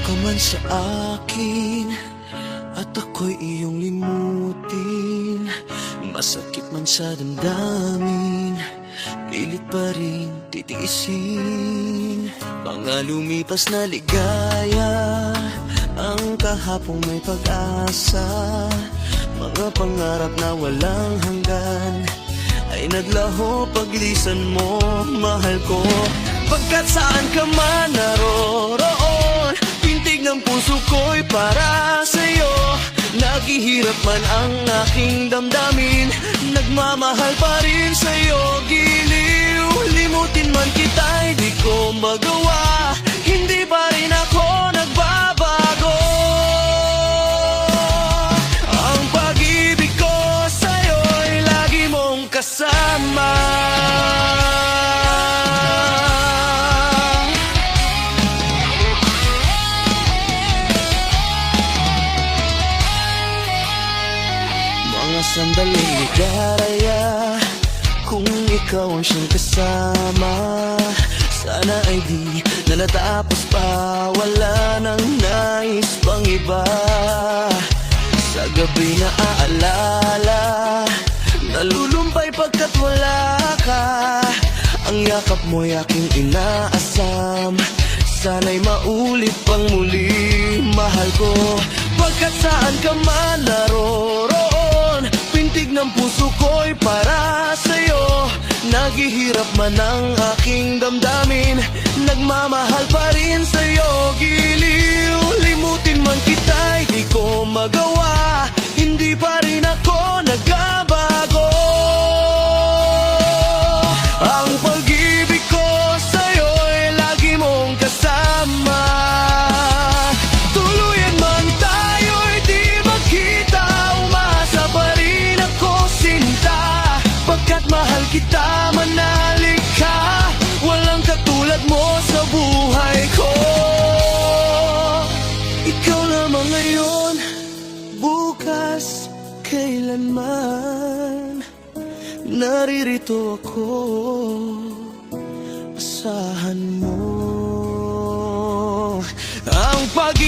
ka man sa akin at ako'y iyong limutin, masakit man sa damdamin, pilit pa rin titiisin. Mga lumipas na ligaya, ang kahapong may pag-asa, mga pangarap na walang hanggan ay naglaho paglisan mo, mahal ko. Pagkat saan ka man naroroon, pintig ng puso ko'y para sa'yo. Naghihirap man ang aking damdamin, nagmamahal pa rin sa'yo. Giliw, limutin man kita'y di ko magawa, hindi pa rin ako nagbabago. Ang pag-ibig ko sa'yo'y lagi mong kasama. Sandaling ligaraya, kung ikaw ang siyang kasama, sana ay di na natapos pa, wala nang nais pang iba. Sa gabi na aalala, nalulumbay pagkat wala ka, ang yakap mo'y aking inaasam, sana'y maulit pang muli, mahal ko. Pagkat saan ka man naroroon, pintig ng puso ko'y para sa'yo. Naghihirap man ang aking damdamin, nagmamahal pa rin sa'yo. Giliw, limutin man kita'y di ko magawa, hindi pa rin ako nagbabago. Ang pag-ibig ko sa'yo'y lagi mong kasama. Tuluyan man tayo'y di magkita, umasa pa rin ako sinta. Pagkat mahal kita, manalig ka, walang katulad mo sa buhay ko. Ikaw lamang ngayon, bukas, kailanman, naririto ako, asahan mo. Ang pag